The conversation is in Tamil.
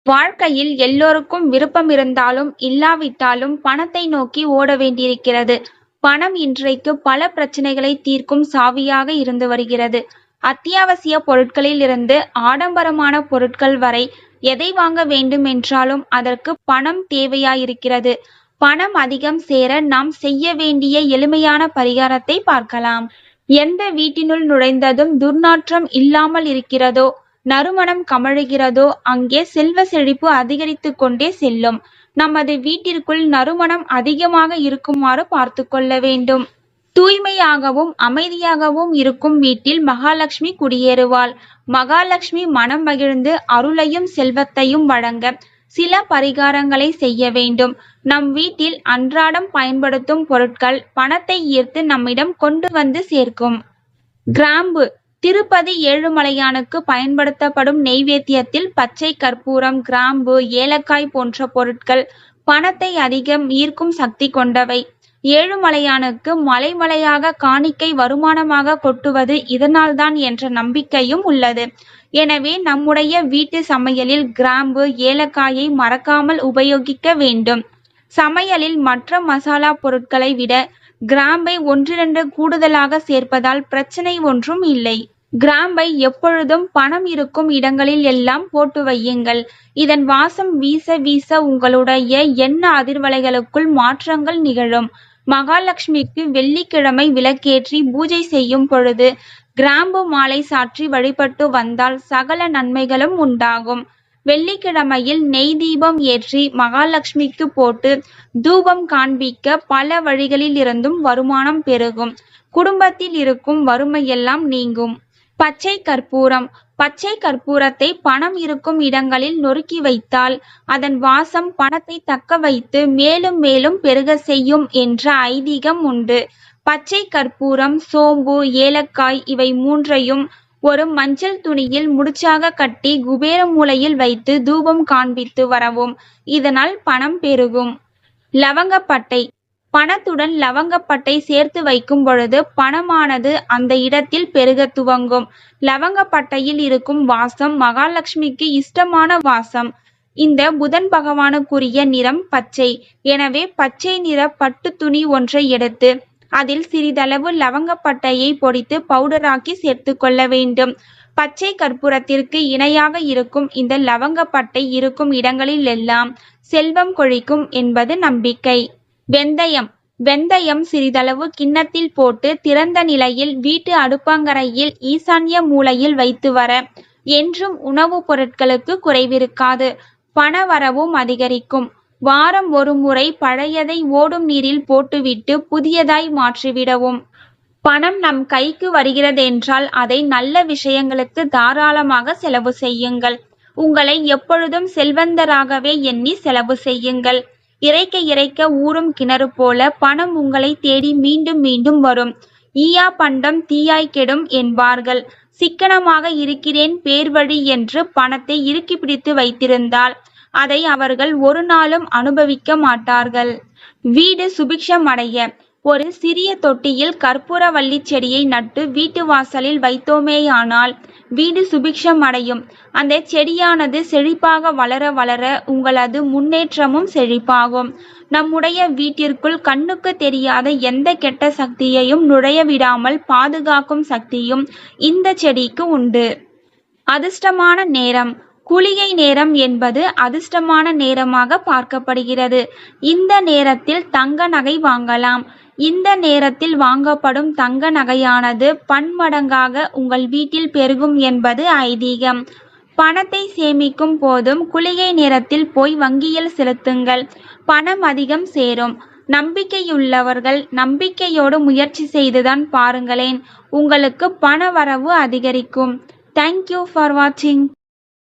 வாழ்க்கையில் எல்லோருக்கும் விருப்பம் இருந்தாலும் இல்லாவிட்டாலும் பணத்தை நோக்கி ஓட வேண்டியிருக்கிறது. பணம் இன்றைக்கு பல பிரச்சனைகளை தீர்க்கும் சாவியாக இருந்து வருகிறது. அத்தியாவசிய பொருட்களில் இருந்து ஆடம்பரமான பொருட்கள் வரை எதை வாங்க வேண்டும் என்றாலும் அதற்கு பணம் தேவையாயிருக்கிறது. பணம் அதிகம் சேர நாம் செய்ய வேண்டிய எளிமையான பரிகாரத்தை பார்க்கலாம். எந்த வீட்டினுள் நுழைந்ததும் துர்நாற்றம் இல்லாமல் இருக்கிறதோ, நறுமணம் கமழுகிறதோ அங்கே செல்வ செழிப்பு அதிகரித்துக் கொண்டே செல்லும். நமது வீட்டிற்குள் நறுமணம் அதிகமாக இருக்குமாறு பார்த்து கொள்ள வேண்டும். தூய்மையாகவும் அமைதியாகவும் இருக்கும் வீட்டில் மகாலட்சுமி குடியேறுவாள். மகாலட்சுமி மனம் மகிழ்ந்து அருளையும் செல்வத்தையும் வழங்க சில பரிகாரங்களை செய்ய வேண்டும். நம் வீட்டில் அன்றாடம் பயன்படுத்தும் பொருட்கள் பணத்தை ஈர்த்து நம்மிடம் கொண்டு வந்து சேர்க்கும். கிராம்பு. திருப்பதி ஏழுமலையானுக்கு பயன்படுத்தப்படும் நெய்வேத்தியத்தில் பச்சை கற்பூரம், கிராம்பு, ஏலக்காய் போன்ற பொருட்கள் பணத்தை அதிகம் ஈர்க்கும் சக்தி கொண்டவை. ஏழுமலையானுக்கு மலைமலையாக காணிக்கை வருமானமாக கொட்டுவது இதனால்தான் என்ற நம்பிக்கையும் உள்ளது. எனவே நம்முடைய வீட்டு சமையலில் கிராம்பு, ஏலக்காயை மறக்காமல் உபயோகிக்க வேண்டும். சமையலில் மற்ற மசாலா பொருட்களை விட கிராம்பை 1-2 கூடுதலாக சேர்ப்பதால் பிரச்சனை ஒன்றும் இல்லை. கிராம்பை எப்பொழுதும் பணம் இருக்கும் இடங்களில் எல்லாம் போட்டு வையுங்கள். இதன் வாசம் வீச வீச உங்களுடைய எண்ண அதிர்வலைகளுக்குள் மாற்றங்கள் நிகழும். மகாலட்சுமிக்கு வெள்ளிக்கிழமை விளக்கேற்றி பூஜை செய்யும் பொழுது கிராம்பு மாலை சாற்றி வழிபட்டு வந்தால் சகல நன்மைகளும் உண்டாகும். வெள்ளிக்கிழமையில் நெய் தீபம் ஏற்றி மகாலட்சுமிக்கு போட்டு தூபம் காண்பிக்க பல வழிகளில் இருந்தும் வருமானம் பெருகும். குடும்பத்தில் இருக்கும் வறுமையெல்லாம் நீங்கும். பச்சை கற்பூரம். பச்சை கற்பூரத்தை பணம் இருக்கும் இடங்களில் நொறுக்கி வைத்தால் அதன் வாசம் பணத்தை தக்க வைத்து மேலும் மேலும் பெருக செய்யும் என்ற ஐதீகம் உண்டு. பச்சை கற்பூரம், சோம்பு, ஏலக்காய் இவை மூன்றையும் ஒரு மஞ்சள் துணியில் முடிச்சாக கட்டி குபேர மூலையில் வைத்து தூபம் காண்பித்து வரவும். இதனால் பணம் பெருகும். லவங்கப்பட்டை. பணத்துடன் லவங்கப்பட்டை சேர்த்து வைக்கும் பொழுது பணமானது அந்த இடத்தில் பெருக துவங்கும். லவங்கப்பட்டையில் இருக்கும் வாசம் மகாலட்சுமிக்கு இஷ்டமான வாசம். இந்த புதன் பகவானுக்குரிய நிறம் பச்சை. எனவே பச்சை நிற பட்டு துணி ஒன்றை எடுத்து அதில் சிறிதளவு லவங்கப்பட்டையை பொடித்து பவுடராக்கி சேர்த்து கொள்ள வேண்டும். பச்சை கற்பூரத்திற்கு இணையாக இருக்கும் இந்த லவங்கப்பட்டை இருக்கும் இடங்களில் எல்லாம் செல்வம் கொழிக்கும் என்பது நம்பிக்கை. வெந்தயம். வெந்தயம் சிறிதளவு கிண்ணத்தில் போட்டு திறந்த நிலையில் வீட்டு அடுப்பங்கரையில் ஈசான்ய மூலையில் வைத்து வர என்றும் உணவுப் பொருட்களுக்கு குறைவிருக்காது. பணவரவும் அதிகரிக்கும். வாரம் ஒரு முறை பழையதை ஓடும் நீரில் போட்டுவிட்டு புதியதாய் மாற்றிவிடவும். பணம் நம் கைக்கு வருகிறதென்றால் அதை நல்ல விஷயங்களுக்கு தாராளமாக செலவு செய்யுங்கள். உங்களை எப்பொழுதும் செல்வந்தராகவே எண்ணி செலவு செய்யுங்கள். இறைக்க இறைக்க ஊறும் கிணறு போல பணம் உங்களை தேடி மீண்டும் மீண்டும் வரும். ஈயா பண்டம் தீயாய் கெடும் என்பார்கள். சிக்கனமாக இருக்கிறேன் பேர்வழி என்று பணத்தை இறுக்கி பிடித்து வைத்திருந்தால் அதை அவர்கள் ஒரு நாளும் அனுபவிக்க மாட்டார்கள். வீடு சுபிக்ஷம் அடைய. ஒரு சிறிய தொட்டியில் கற்பூரவள்ளி செடியை நட்டு வீட்டு வாசலில் வைத்தோமேயானால் வீடு சுபிக்ஷம் அடையும். அந்த செடியானது செழிப்பாக வளர வளர உங்களது முன்னேற்றமும் செழிப்பாகும். நம்முடைய வீட்டிற்குள் கண்ணுக்கு தெரியாத எந்த கெட்ட சக்தியையும் நுழைய விடாமல் பாதுகாக்கும் சக்தியும் இந்த செடிக்கு உண்டு. அதிர்ஷ்டமான நேரம். குளிகை நேரம் என்பது அதிர்ஷ்டமான நேரமாக பார்க்கப்படுகிறது. இந்த நேரத்தில் தங்க நகை வாங்கலாம். இந்த நேரத்தில் வாங்கப்படும் தங்க நகையானது பன்மடங்காக உங்கள் வீட்டில் பெருகும் என்பது ஐதீகம். பணத்தை சேமிக்கும் போதும் குளிகை நேரத்தில் போய் வங்கியில் செலுத்துங்கள். பணம் அதிகம் சேரும். நம்பிக்கையுள்ளவர்கள் நம்பிக்கையோடு முயற்சி செய்துதான் பாருங்களேன், உங்களுக்கு பண வரவு அதிகரிக்கும். தேங்க்யூ ஃபார் வாட்சிங்.